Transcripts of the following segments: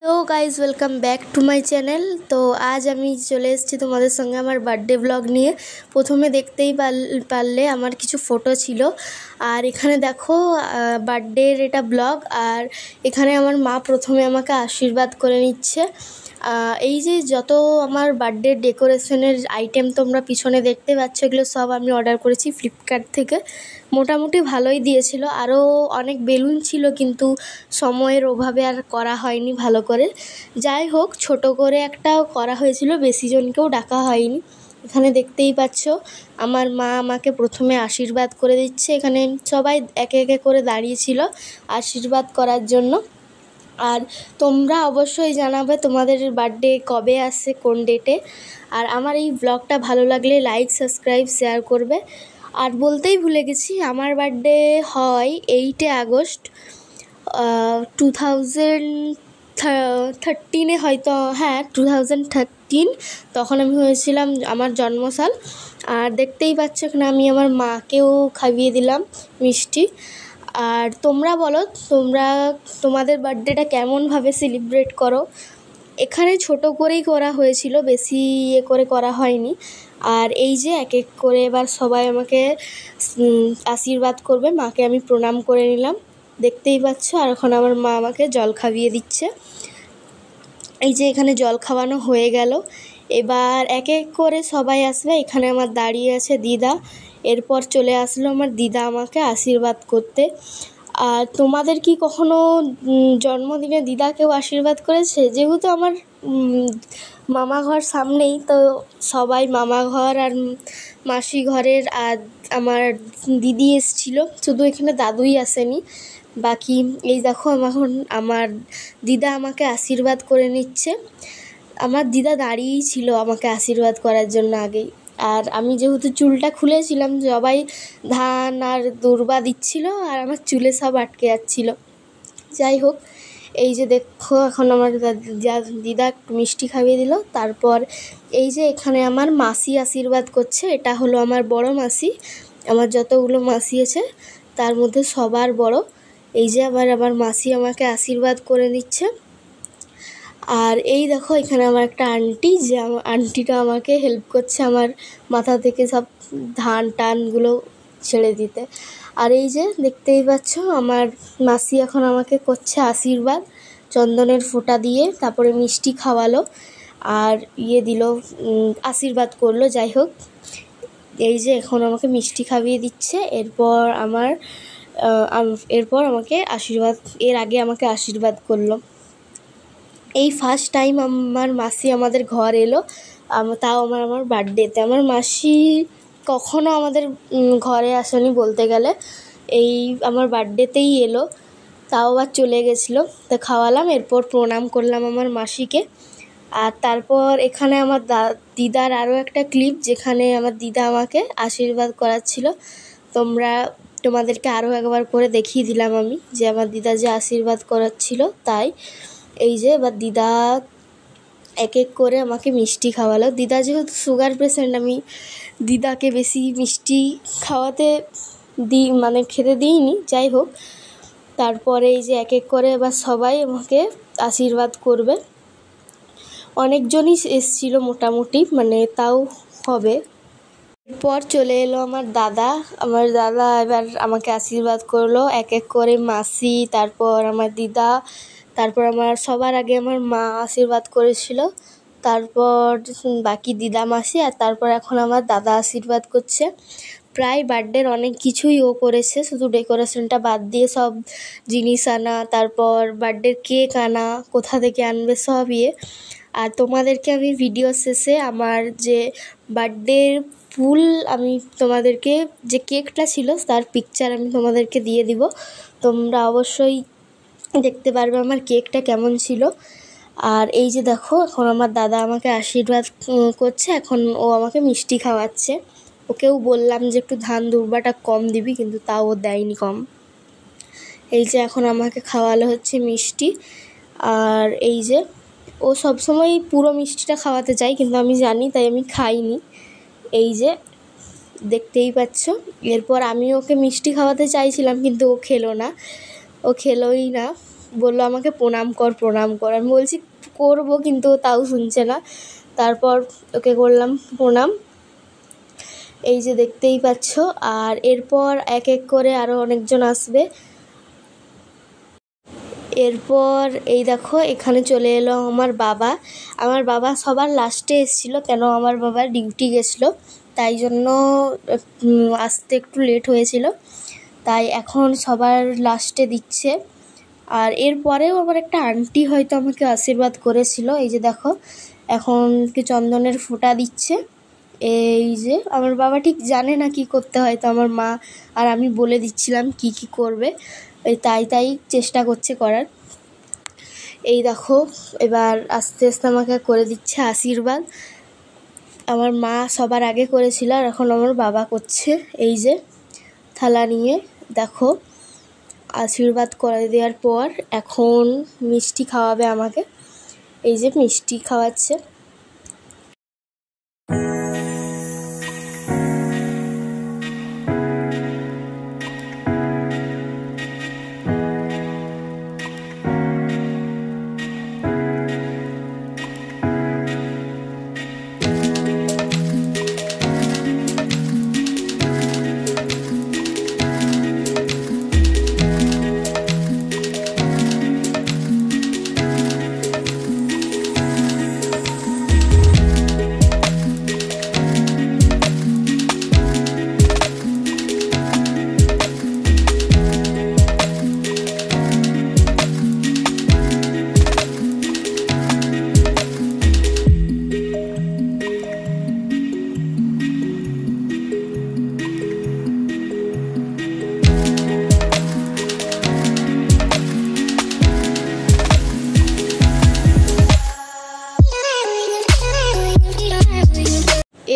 তো guys welcome back to my channel. তো আজ আমি চলে এসেছি তোমাদের সঙ্গে আমার বার্থডে ব্লগ নিয়ে। প্রথমে দেখতেই পারলে আমার কিছু ফটো ছিল, আর এখানে দেখো বার্থডের এটা ব্লগ। আর এখানে আমার মা প্রথমে আমাকে আশীর্বাদ করে নিচ্ছে। এই যে যত আমার বার্থডে ডেকোরেশনের আইটেম তোমরা পিছনে দেখতে পাচ্ছ, এগুলো সব আমি অর্ডার করেছি ফ্লিপকার্ট থেকে। মোটামুটি ভালোই দিয়েছিল, আরও অনেক বেলুন ছিল কিন্তু সময়ের অভাবে আর করা হয়নি ভালো করে। যাই হোক, ছোট করে একটা করা হয়েছিল, বেশি জনকেও ডাকা হয়নি। এখানে দেখতেই পাচ্ছ আমার মা আমাকে প্রথমে আশীর্বাদ করে দিচ্ছে। এখানে সবাই একে একে করে দাঁড়িয়েছিল আশীর্বাদ করার জন্য। আর তোমরা অবশ্যই জানাবে তোমাদের বার্থডে কবে আসছে, কোন ডেটে। আর আমার এই ব্লগটা ভালো লাগলে লাইক, সাবস্ক্রাইব, শেয়ার করবে। আর বলতেই ভুলে গেছি, আমার বার্থডে হয় 8 আগস্ট 2013 হয়তো, হ্যাঁ 2013। তখন আমি হয়েছিলাম আমার জন্মসাল। আর দেখতেই পাচ্ছ এখানে আমি আমার মাকেও খাইয়ে দিলাম মিষ্টি। আর তোমরা বলো, তোমাদের বার্থডেটা কেমনভাবে সেলিব্রেট করো। এখানে ছোট করেই করা হয়েছিল, বেশি করে করা হয়নি। আর এই যে এক এক করে এবার সবাই আমাকে আশীর্বাদ করবে, মাকে আমি প্রণাম করে নিলাম, দেখতেই পাচ্ছ। আর এখন আমার মা আমাকে জল খাইয়ে দিচ্ছে। এই যে এখানে জল খাওয়ানো হয়ে গেল, এবার এক এক করে সবাই আসবে। এখানে আমার দাঁড়িয়ে আছে দিদা, এরপর চলে আসলো আমার দিদা আমাকে আশীর্বাদ করতে। আর তোমাদের কি কখনো জন্মদিনে দিদা কেউ আশীর্বাদ করেছে? যেহেতু আমার মামা ঘর সামনেই, তো সবাই মামা ঘর আর মাসি ঘরের আর আমার দিদি এসেছিল, শুধু এখানে দাদুই আসেনি। বাকি এই দেখো এখন আমার দিদা আমাকে আশীর্বাদ করে নিচ্ছে। আমার দিদা দাঁড়িয়েই ছিল আমাকে আশীর্বাদ করার জন্য আগেই। আর আমি যেহেতু চুলটা খুলেছিলাম, সবাই ধান আর দূর্বা দিচ্ছিল আর আমার চুলে সব আটকে যাচ্ছিল। যাই হোক, এই যে দেখো এখন আমার দিদা একটু মিষ্টি খাইয়ে দিল। তারপর এই যে এখানে আমার মাসি আশীর্বাদ করছে। এটা হলো আমার বড় মাসি, আমার যতগুলো মাসি আছে তার মধ্যে সবার বড়। এই যে আমার মাসি আমাকে আশীর্বাদ করে নিচ্ছে। আর এই দেখো এখানে আমার একটা আন্টি, যে আমার আন্টিটা আমাকে হেল্প করছে আমার মাথা থেকে সব ধান টানগুলো ছেড়ে দিতে। আর এই যে দেখতেই পাচ্ছ আমার মাসি এখন আমাকে করছে আশীর্বাদ, চন্দনের ফোঁটা দিয়ে, তারপরে মিষ্টি খাওয়ালো আর দিল, আশীর্বাদ করলো। যাই হোক, এই যে এখন আমাকে মিষ্টি খাইয়ে দিচ্ছে। এরপর আমাকে আশীর্বাদ, এর আগে আমাকে আশীর্বাদ করলো। এই ফার্স্ট টাইম আমার মাসি আমাদের ঘর এলো, তাও আমার বার্থডেতে। আমার মাসি কখনো আমাদের ঘরে আসেনি বলতে গেলে, এই আমার বার্থডেতেই এলো, তাও আবার চলে গেছিলো। তো খাওয়ালাম, এরপর প্রণাম করলাম আমার মাসিকে। আর তারপর এখানে আমার দিদার আরও একটা ক্লিপ, যেখানে আমার দিদা আমাকে আশীর্বাদ করাচ্ছিল। তোমাদেরকে আরও একবার করে দেখিয়ে দিলাম আমি, যে আমার দিদা যে আশীর্বাদ করাচ্ছিল তাই। এই যে এবার দিদা এক এক করে আমাকে মিষ্টি খাওয়ালো। দিদা যেহেতু সুগার পেশেন্ট, আমি দিদাকে বেশি মিষ্টি খাওয়াতে খেতে দিইনি। যাই হোক, তারপরে এই যে এক এক করে এবার সবাই আমাকে আশীর্বাদ করবে। অনেকজনই এসেছিলো মোটামুটি, তাও হবে। এরপর চলে এলো আমার দাদা এবার আমাকে আশীর্বাদ করলো, এক এক করে মাসি, তারপর আমার দিদা, তারপর আমার সবার আগে আমার মা আশীর্বাদ করেছিল, তারপর বাকি দিদা, মাসি, আর তারপর এখন আমার দাদা আশীর্বাদ করছে। প্রায় বার্থডের অনেক কিছুই ও করেছে, শুধু ডেকোরেশনটা বাদ দিয়ে সব জিনিস আনা, তারপর বার্থডের কেক আনা, কোথা থেকে আনবে সব আর তোমাদেরকে আমি ভিডিও শেষে আমার যে বার্থডের ফুল, আমি তোমাদেরকে যে কেকটা ছিল তার পিকচার আমি তোমাদেরকে দিয়ে দিব। তোমরা অবশ্যই দেখতে পারবে আমার কেকটা কেমন ছিল। আর এই যে দেখো এখন আমার দাদা আমাকে আশীর্বাদ করছে, এখন ও আমাকে মিষ্টি খাওয়াচ্ছে। ওকেও বললাম যে একটু ধান দুর্বাটা কম দিবি, কিন্তু তাও ও দেয়নি কম। এই যে এখন আমাকে খাওয়ালো হচ্ছে মিষ্টি। আর এই যে ও সবসময় পুরো মিষ্টিটা খাওয়াতে চায়, কিন্তু আমি জানি তাই আমি খাইনি। এই যে দেখতেই পাচ্ছ, এরপর আমি ওকে মিষ্টি খাওয়াতে চাইছিলাম কিন্তু ও খেলোই না। বললো আমাকে প্রণাম কর। আমি বলছি করবো, কিন্তু তাও শুনছে না। তারপর ওকে করলাম প্রণাম, এই যে দেখতেই পাচ্ছ। আর এরপর এক এক করে আরও অনেকজন আসবে। এরপর এই দেখো এখানে চলে এলো আমার বাবা সবার লাস্টে এসেছিলো, কেন আমার বাবার ডিউটি গেছিলো, তাই জন্য আসতে একটু লেট হয়েছিল, তাই এখন সবার লাস্টে দিচ্ছে। আর এরপরেও আমার একটা আন্টি হয়তো আমাকে আশীর্বাদ করেছিল, এই যে দেখো এখন কি চন্দনের ফোঁটা দিচ্ছে। এই যে আমার বাবা ঠিক জানে না কি করতে হয়, তো আমার মা আর আমি বলে দিচ্ছিলাম কি কি করবে, তাই চেষ্টা করছে করার। এই দেখো এবার আস্তে আস্তে আমাকে করে দিচ্ছে আশীর্বাদ। আমার মা সবার আগে করেছিল, আর এখন আমার বাবা করছে। এই যে থালা নিয়ে দেখো আশীর্বাদ করে দেওয়ার পর এখন মিষ্টি খাওয়াবে আমাকে, এই যে মিষ্টি খাওয়াচ্ছে।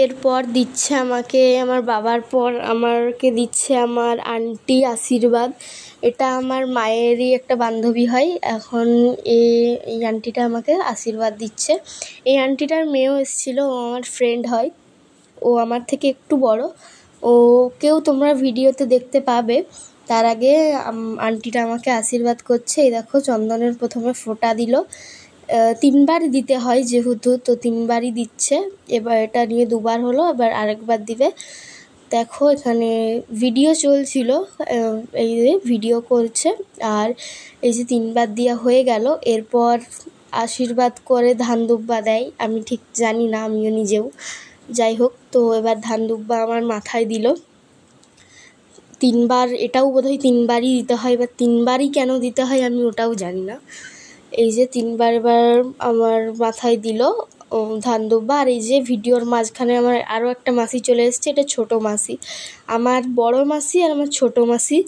এরপর দিচ্ছে আমাকে আমার বাবার পর আমাকে দিচ্ছে আমার আন্টি আশীর্বাদ। এটা আমার মায়েরই একটা বান্ধবী হয়, এখন এই আন্টিটা আমাকে আশীর্বাদ দিচ্ছে। এই আন্টিটার মেয়েও এসেছিলো, ও আমার ফ্রেন্ড হয়, ও আমার থেকে একটু বড়, ওকেও তোমরা ভিডিওতে দেখতে পাবে। তার আগে আন্টিটা আমাকে আশীর্বাদ করছে। এই দেখো চন্দনের প্রথমে ফোঁটা দিল, 3বার দিতে হয় যেহেতু, তো 3বারই দিচ্ছে। এবার এটা নিয়ে 2বার হলো, এবার আরেকবার দিবে। দেখো এখানে ভিডিও চলছিল, এই যে ভিডিও করছে। আর এই যে 3বার দেওয়া হয়ে গেল, এরপর আশীর্বাদ করে ধান দুব্বা দেয়, আমি ঠিক জানি না আমিও নিজেও, যাই হোক। তো এবার ধান দুব্বা আমার মাথায় দিল 3বার, এটাও বোধহয় 3বারই দিতে হয়, এবার 3বারই কেন দিতে হয় আমি ওটাও জানি না। এই যে 3বার এবার আমার মাথায় দিল ধান দুব্বা। আর এই যে ভিডিওর মাঝখানে আমার আরও একটা মাসি চলে এসছে, এটা ছোট মাসি, আমার বড় মাসি আর আমার ছোট মাসি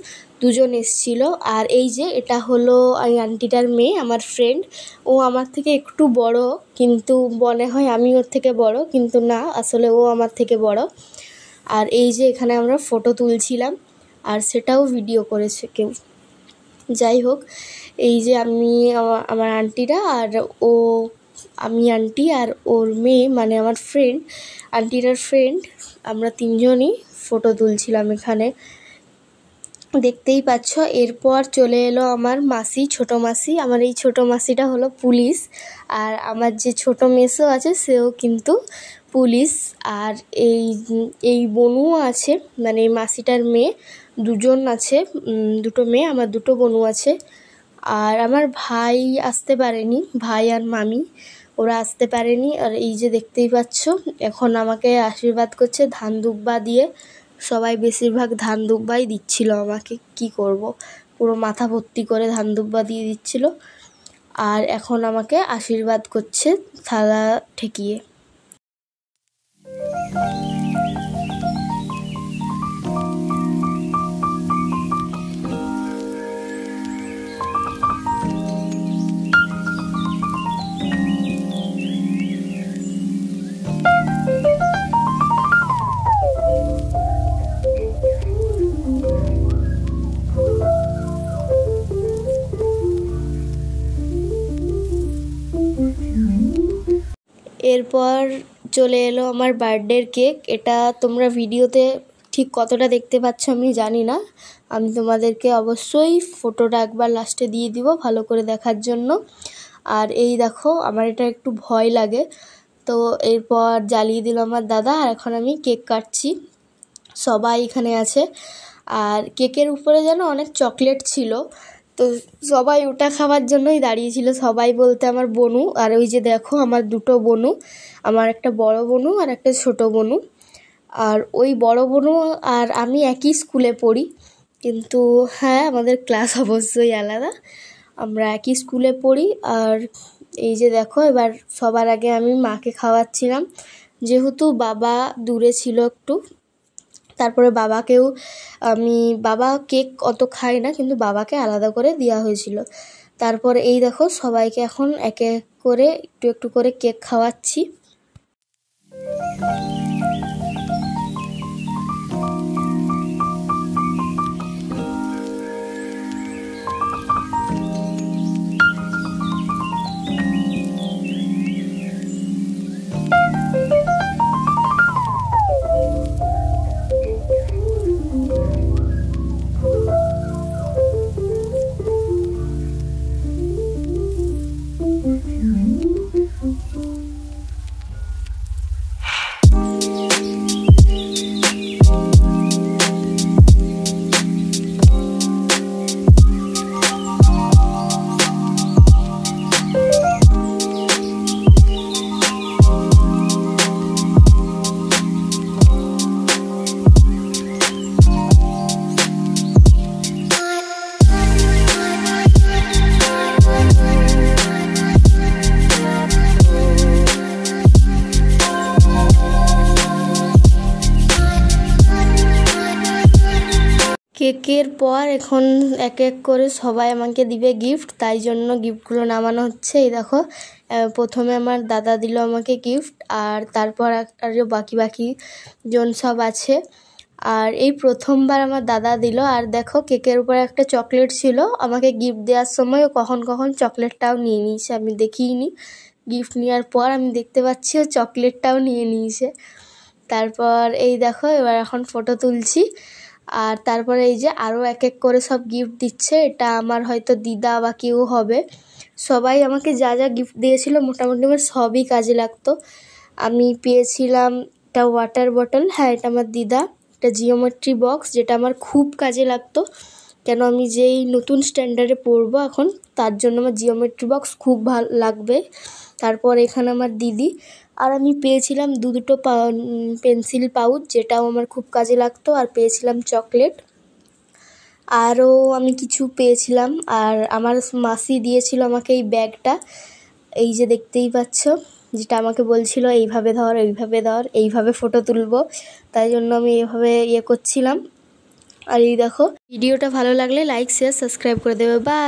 দুজন এসছিল। আর এই যে এটা হলো এই আন্টিটার মেয়ে, আমার ফ্রেন্ড, ও আমার থেকে একটু বড়, কিন্তু মনে হয় আমি ওর থেকে বড়, কিন্তু না, আসলে ও আমার থেকে বড়। আর এই যে এখানে আমরা ফটো তুলছিলাম, আর সেটাও ভিডিও করেছে কেউ, যাই হোক। এই যে আমি আমার আন্টিরা আর ও, আমি আন্টি আর ওর মেয়ে মানে আমার ফ্রেন্ড, আন্টিটার ফ্রেন্ড, আমরা 3জনই ফটো তুলছিলাম এখানে, দেখতেই পাচ্ছ। এরপর চলে এলো আমার মাসি, ছোট মাসি। আমার এই ছোট মাসিটা হলো পুলিশ, আর আমার যে ছোট মেসো আছে সেও কিন্তু পুলিশ। আর এই বনুও আছে, মানে এই মাসিটার মেয়ে, দুজন আছে, দুটো মেয়ে, আমার দুটো বনু আছে। আর আমার ভাই আসতে পারেনি, ভাই আর মামি ওরা আসতে পারেনি। আর এই যে দেখতেই পাচ্ছ এখন আমাকে আশীর্বাদ করছে ধান দুব্বা দিয়ে, সবাই বেশিরভাগ ধান দুব্বাই দিচ্ছিল আমাকে, কি করব, পুরো মাথা ভর্তি করে ধান দুব্বা দিয়ে দিচ্ছিল। আর এখন আমাকে আশীর্বাদ করছে থালা ঠেকিয়ে। এরপর চলে এলো আমার বার্থডের কেক, এটা তোমরা ভিডিওতে ঠিক কতটা দেখতে পাচ্ছ আমি জানি না, আমি তোমাদেরকে অবশ্যই ফটোটা একবার লাস্টে দিয়ে দিব ভালো করে দেখার জন্য। আর এই দেখো আমার এটা একটু ভয় লাগে, তো এরপর জ্বালিয়ে দিল আমার দাদা। আর এখন আমি কেক কাটছি, সবাই এখানে আছে। আর কেকের উপরে যেন অনেক চকলেট ছিল, তো সবাই ওটা খাওয়ার জন্যই দাঁড়িয়েছিল, সবাই বলতে আমার বোনু। আর ওই যে দেখো আমার দুটো বোনু, আমার একটা বড় বোনু আর একটা ছোট বোনু। আর ওই বড় বোনু আর আমি একই স্কুলে পড়ি, কিন্তু হ্যাঁ আমাদের ক্লাস অবশ্যই আলাদা, আমরা একই স্কুলে পড়ি। আর এই যে দেখো এবার সবার আগে আমি মাকে খাওয়াচ্ছিলাম, যেহেতু বাবা দূরে ছিল একটু, তারপরে বাবাকেও বাবা কেক অত খায় না, কিন্তু বাবাকে আলাদা করে দেওয়া হয়েছিল। তারপর এই দেখো সবাইকে এখন এক এক করে একটু একটু করে কেক খাওয়াচ্ছি। কেকের পর এখন এক এক করে সবাই আমাকে দিবে গিফট, তাই জন্য গিফটগুলো নামানো হচ্ছে। এই দেখো প্রথমে আমার দাদা দিল আমাকে গিফট, আর তারপর আরও বাকি জন সব আছে। আর এই প্রথমবার আমার দাদা দিল। আর দেখো কেকের উপরে একটা চকলেট ছিল, আমাকে গিফট দেওয়ার সময় কখন চকলেটটাও নিয়ে নিয়েছে, আমি দেখিনি। গিফট নেওয়ার পর আমি দেখতে পাচ্ছি ও চকলেটটাও নিয়ে নিয়েছে। তারপর এই দেখো এবার এখন ফটো তুলছি। আর তারপরে এই যে আরও এক এক করে সব গিফট দিচ্ছে, এটা আমার হয়তো দিদা বা কেউ হবে। সবাই আমাকে যা যা গিফট দিয়েছিল মোটামুটি আমার সবই কাজে লাগতো। আমি পেয়েছিলাম একটা ওয়াটার বটল, হ্যাঁ এটা আমার দিদা, একটা জিওমেট্রি বক্স যেটা আমার খুব কাজে লাগতো, কেন আমি যেই নতুন স্ট্যান্ডার্ডে পড়বো এখন, তার জন্য আমার জিওমেট্রি বক্স খুব ভালো লাগবে। তারপর এখানে আমার দিদি, আর আমি পেয়েছিলাম দুটো পেন্সিল পাউচ, যেটাও আমার খুব কাজে লাগতো। আর পেয়েছিলাম চকলেট, আরও আমি কিছু পেয়েছিলাম। আর আমার মাসি দিয়েছিল আমাকে এই ব্যাগটা, এই যে দেখতেই পাচ্ছ, যেটা আমাকে বলছিল এইভাবে ধর এইভাবে ফটো তুলবো, তাই জন্য আমি এইভাবে করছিলাম। আর এই দেখো, ভিডিওটা ভালো লাগলে লাইক শেয়ার সাবস্ক্রাইব করে দেবে। বাই।